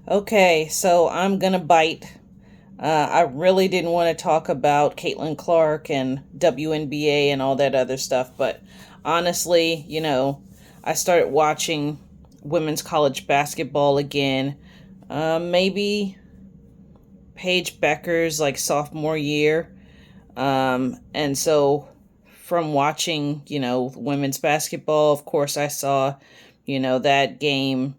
Okay, so I'm gonna bite. I really didn't want to talk about Caitlin Clark and WNBA and all that other stuff, but honestly, I started watching women's college basketball again. Maybe Paige Becker's like sophomore year. And so from watching, women's basketball, of course, I saw, that game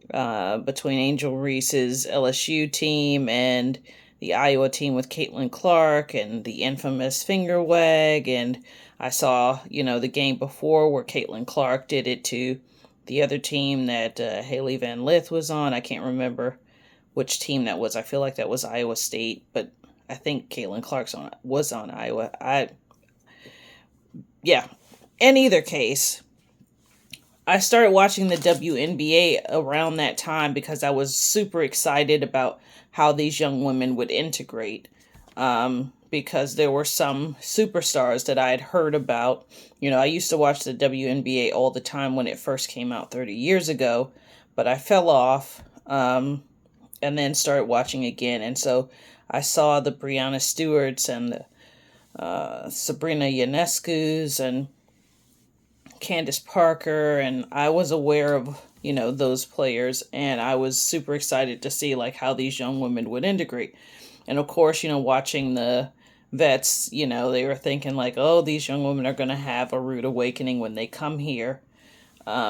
between Angel Reese's LSU team and the Iowa team with Caitlin Clark and the infamous finger wag. And I saw, the game before where Caitlin Clark did it to the other team that Haley Van Lith was on. I can't remember which team that was. I feel like that was Iowa State, but I think Caitlin Clark was on Iowa. Yeah. In either case, I started watching the WNBA around that time because I was super excited about how these young women would integrate. Because there were some superstars that I had heard about. I used to watch the WNBA all the time when it first came out 30 years ago, but I fell off and then started watching again. And so I saw the Brianna Stewarts and the Sabrina Ionescu's and Candace Parker, and I was aware of those players, and I was super excited to see like how these young women would integrate. And of course, watching the vets, they were thinking like, oh, these young women are going to have a rude awakening when they come here,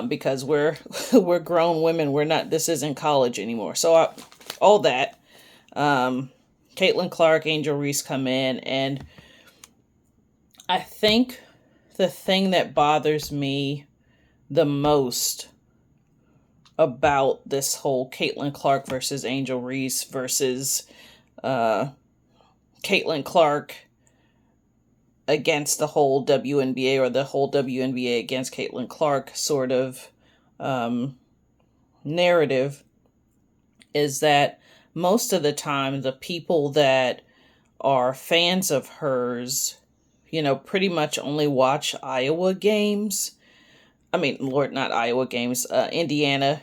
because we're we're grown women. We're not. This isn't college anymore. So all that. Caitlin Clark, Angel Reese come in, and I think the thing that bothers me the most about this whole Caitlin Clark versus Angel Reese versus uh, Caitlin Clark against the whole WNBA, or the whole WNBA against Caitlin Clark sort of narrative, is that most of the time the people that are fans of hers, pretty much only watch Iowa games. I mean, Lord, not Iowa games, Indiana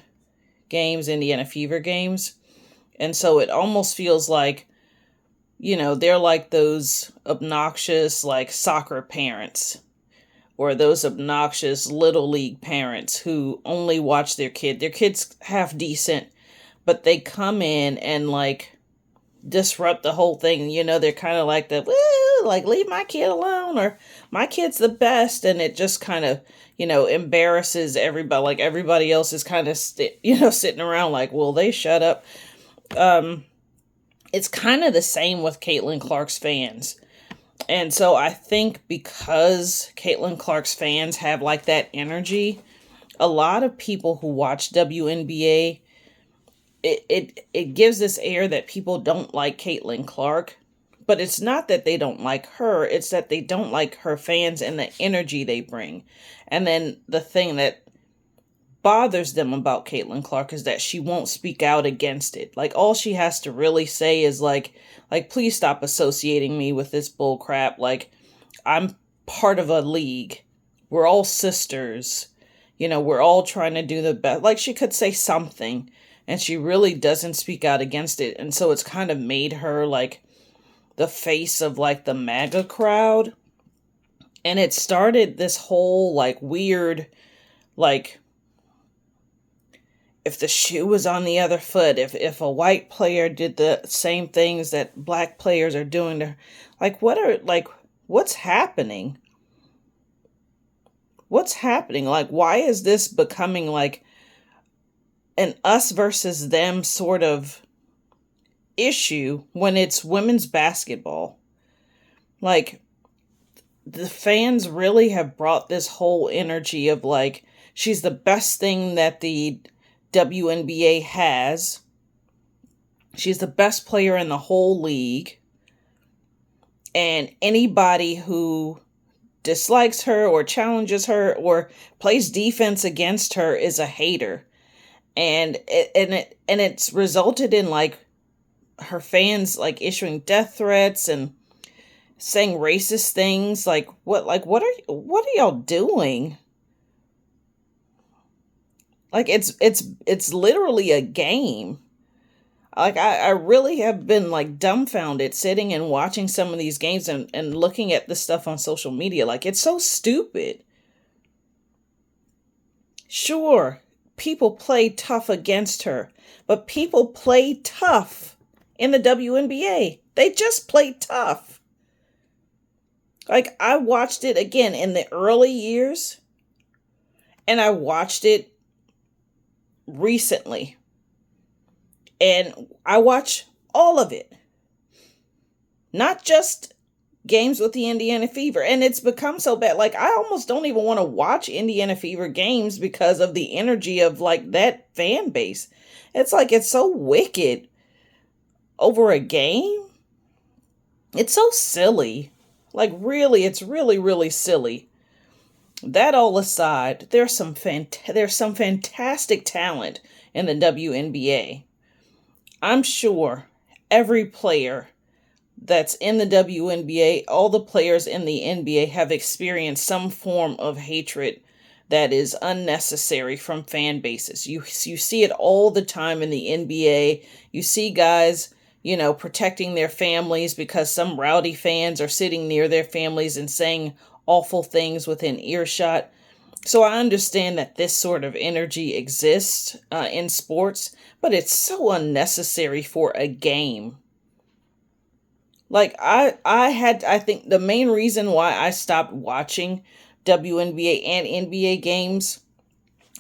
games, Indiana Fever games. And so it almost feels like, they're like those obnoxious, like soccer parents, or those obnoxious little league parents who only watch their kid. Their kid's half decent, but they come in and like disrupt the whole thing. They're kind of like the, woo, like leave my kid alone, or my kid's the best. And it just kind of, embarrasses everybody. Like everybody else is kind of, sitting around like, will they shut up? It's kind of the same with Caitlin Clark's fans. And so I think because Caitlin Clark's fans have like that energy, a lot of people who watch WNBA, it gives this air that people don't like Caitlin Clark, but it's not that they don't like her, it's that they don't like her fans and the energy they bring. And then the thing that bothers them about Caitlin Clark is that she won't speak out against it. Like all she has to really say is like please stop associating me with this bull crap. Like I'm part of a league. We're all sisters. We're all trying to do the best. Like she could say something, and she really doesn't speak out against it. And so it's kind of made her like the face of like the MAGA crowd. And it started this whole like weird, like if the shoe was on the other foot, if a white player did the same things that black players are doing to, what's happening? What's happening? Like, why is this becoming like an us versus them sort of issue when it's women's basketball? Like, the fans really have brought this whole energy of like, she's the best thing that the WNBA has. She's the best player in the whole league. And anybody who dislikes her or challenges her or plays defense against her is a hater. And it's resulted in like her fans like issuing death threats and saying racist things. Like what are y'all doing? Like it's literally a game. Like, I really have been like dumbfounded sitting and watching some of these games and looking at the stuff on social media. Like, it's so stupid. Sure, people play tough against her, but people play tough in the WNBA. They just play tough. Like, I watched it again in the early years, and I watched it recently. And I watch all of it. Not just games with the Indiana Fever. And it's become so bad. Like, I almost don't even want to watch Indiana Fever games because of the energy of, like, that fan base. It's like, it's so wicked over a game. It's so silly. Like, really, it's really, really silly. That all aside, there's some fantastic talent in the WNBA. I'm sure every player that's in the WNBA, all the players in the NBA have experienced some form of hatred that is unnecessary from fan bases. You see it all the time in the NBA. You see guys, protecting their families because some rowdy fans are sitting near their families and saying awful things within earshot. So I understand that this sort of energy exists in sports, but it's so unnecessary for a game. Like, I think the main reason why I stopped watching WNBA and NBA games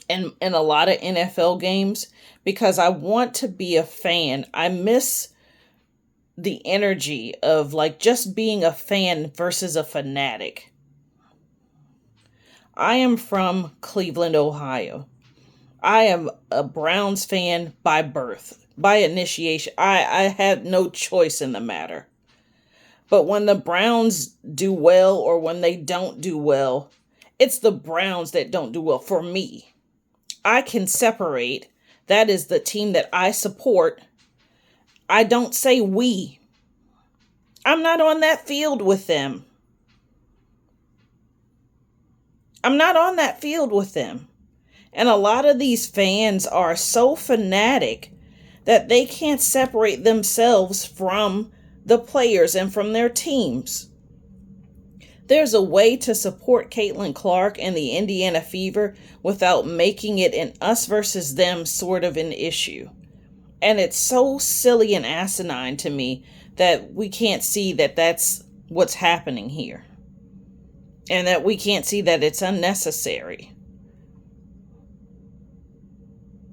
and a lot of NFL games, because I want to be a fan. I miss the energy of, like, just being a fan versus a fanatic. I am from Cleveland, Ohio. I am a Browns fan by birth, by initiation. I had no choice in the matter. But when the Browns do well or when they don't do well, it's the Browns that don't do well for me. I can separate. That is the team that I support. I don't say we. I'm not on that field with them. I'm not on that field with them. And a lot of these fans are so fanatic that they can't separate themselves from the players and from their teams. There's a way to support Caitlin Clark and the Indiana Fever without making it an us versus them sort of an issue. And it's so silly and asinine to me that we can't see that that's what's happening here. And that we can't see that it's unnecessary.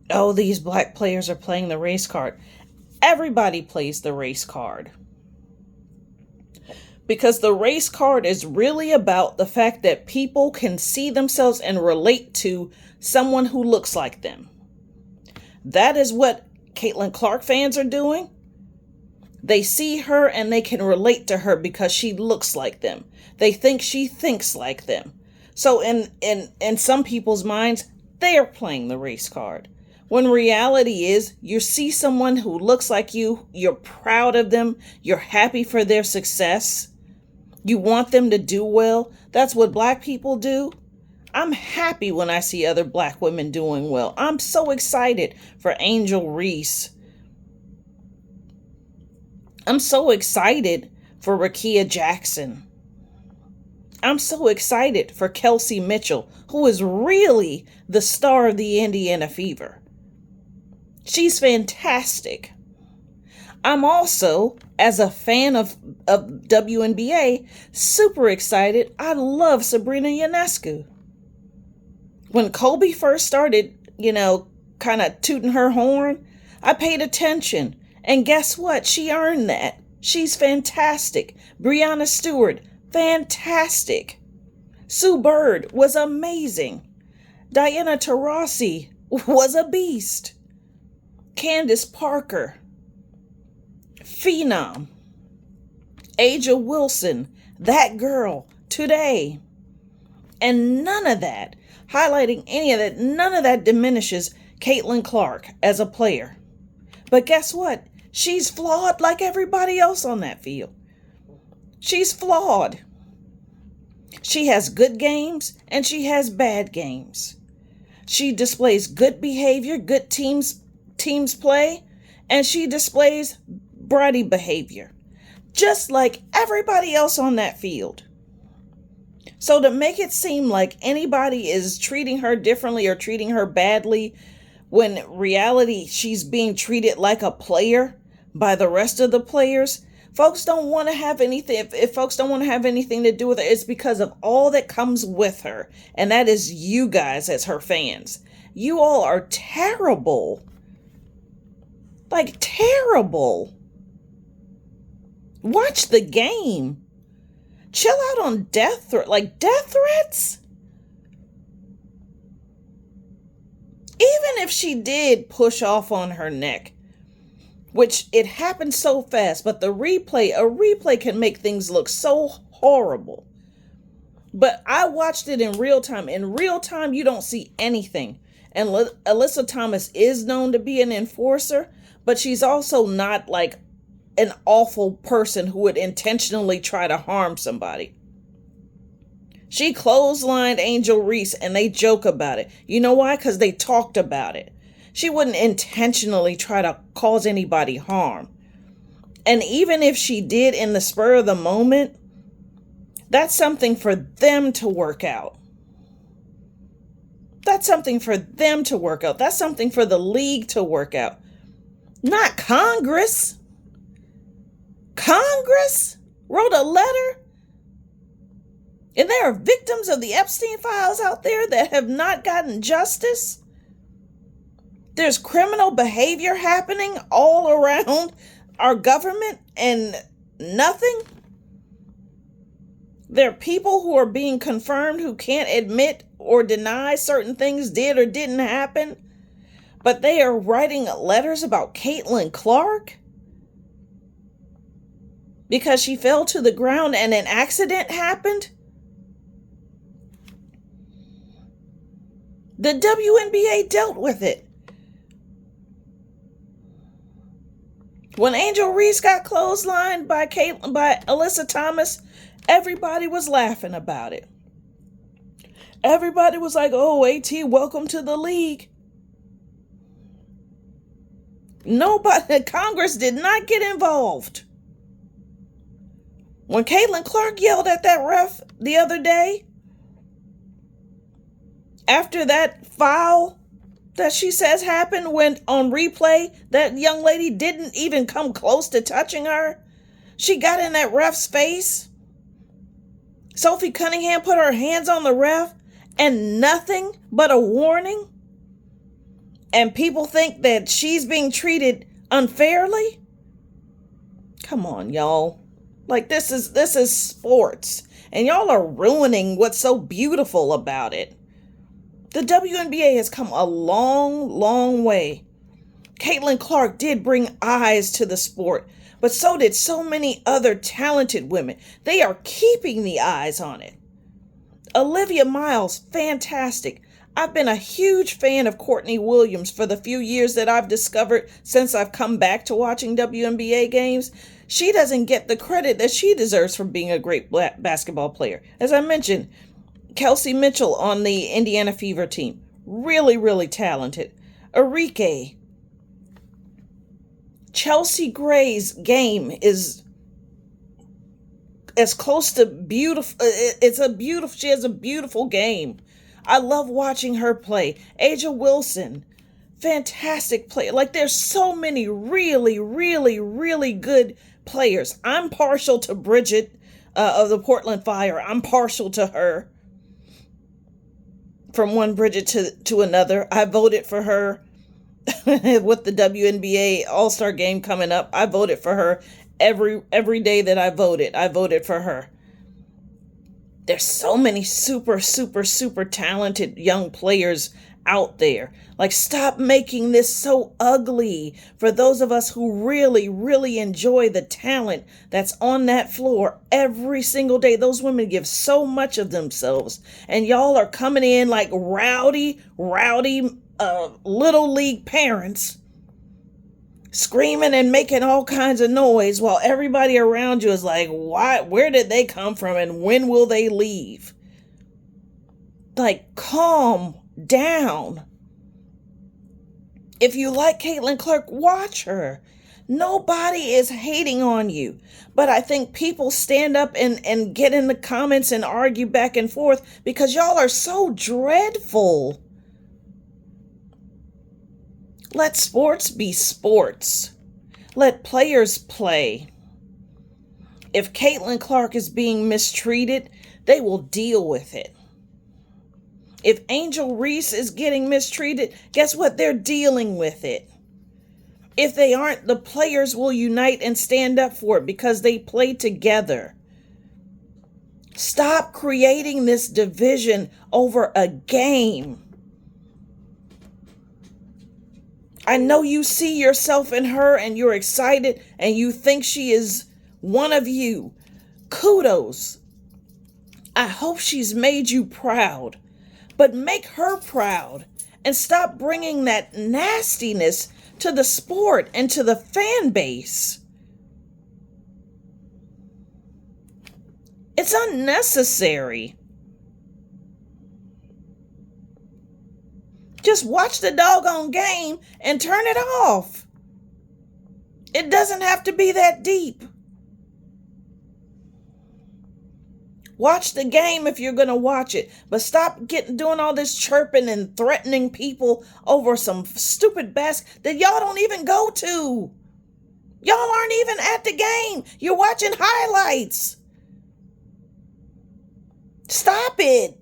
Oh, these black players are playing the race card. Everybody plays the race card. Because the race card is really about the fact that people can see themselves and relate to someone who looks like them. That is what Caitlin Clark fans are doing. They see her and they can relate to her because she looks like them. They think she thinks like them. So in some people's minds, they are playing the race card. When reality is, you see someone who looks like you, you're proud of them, you're happy for their success, you want them to do well. That's what black people do. I'm happy when I see other black women doing well. I'm so excited for Angel Reese. I'm so excited for Rakia Jackson. I'm so excited for Kelsey Mitchell, who is really the star of the Indiana Fever. She's fantastic. I'm also, as a fan of WNBA, super excited. I love Sabrina Ionescu. When Kobe first started, kind of tooting her horn, I paid attention. And guess what? She earned that. She's fantastic. Breanna Stewart, fantastic. Sue Bird was amazing. Diana Taurasi was a beast. Candace Parker, phenom. Aja Wilson, that girl, today. And none of that, highlighting any of that, none of that diminishes Caitlin Clark as a player. But guess what? She's flawed like everybody else on that field. She's flawed. She has good games and she has bad games. She displays good behavior, good teams play, and she displays bratty behavior, just like everybody else on that field. So to make it seem like anybody is treating her differently or treating her badly, when in reality she's being treated like a player by the rest of the players, folks don't want to have anything. If folks don't want to have anything to do with her, it's because of all that comes with her. And that is you guys as her fans. You all are terrible. Like, terrible. Watch the game. Chill out on death threats. Even if she did push off on her neck, which it happened so fast, but a replay can make things look so horrible. But I watched it in real time. In real time, you don't see anything. And Alyssa Thomas is known to be an enforcer, but she's also not like an awful person who would intentionally try to harm somebody. She clotheslined Angel Reese and they joke about it. You know why? Because they talked about it. She wouldn't intentionally try to cause anybody harm. And even if she did in the spur of the moment, that's something for them to work out. That's something for them to work out. That's something for the league to work out. Not Congress. Congress wrote a letter. And there are victims of the Epstein files out there that have not gotten justice. There's criminal behavior happening all around our government and nothing. There are people who are being confirmed who can't admit or deny certain things did or didn't happen. But they are writing letters about Caitlin Clark because she fell to the ground and an accident happened. The WNBA dealt with it. When Angel Reese got clotheslined by Alyssa Thomas, everybody was laughing about it. Everybody was like, "Oh, AT, welcome to the league." Nobody, Congress did not get involved. When Caitlin Clark yelled at that ref the other day, after that foul that she says happened, when on replay, that young lady didn't even come close to touching her. She got in that ref's face. Sophie Cunningham put her hands on the ref and nothing but a warning. And people think that she's being treated unfairly. Come on, y'all. Like, this is sports. And y'all are ruining what's so beautiful about it. The WNBA has come a long, long way. Caitlin Clark did bring eyes to the sport, but so did so many other talented women. They are keeping the eyes on it. Olivia Miles, fantastic. I've been a huge fan of Courtney Williams for the few years that I've discovered since I've come back to watching WNBA games. She doesn't get the credit that she deserves for being a great basketball player. As I mentioned, Kelsey Mitchell on the Indiana Fever team. Really, really talented. Arike. Chelsea Gray's game is as close to beautiful. She has a beautiful game. I love watching her play. Aja Wilson, fantastic player. Like, there's so many really, really, really good players. I'm partial to Bridget of the Portland Fire. I'm partial to her. From one Bridget to another. I voted for her with the WNBA All-Star game coming up. I voted for her every day that I voted for her. There's so many super, super, super talented young players out there. Like, stop making this so ugly for those of us who really, really enjoy the talent that's on that floor every single day. Those women give so much of themselves. And y'all are coming in like rowdy, little league parents, screaming and making all kinds of noise while everybody around you is like, where did they come from and when will they leave? Like, calm down. If you like Caitlin Clark, watch her. Nobody is hating on you. But I think people stand up and get in the comments and argue back and forth because y'all are so dreadful. Let sports be sports. Let players play. If Caitlin Clark is being mistreated, they will deal with it. If Angel Reese is getting mistreated, guess what? They're dealing with it. If they aren't, the players will unite and stand up for it because they play together. Stop creating this division over a game. I know you see yourself in her and you're excited and you think she is one of you. Kudos. I hope she's made you proud. But make her proud and stop bringing that nastiness to the sport and to the fan base. It's unnecessary. Just watch the doggone game and turn it off. It doesn't have to be that deep. Watch the game if you're going to watch it, but stop doing all this chirping and threatening people over some stupid basket that y'all don't even go to. Y'all aren't even at the game. You're watching highlights. Stop it.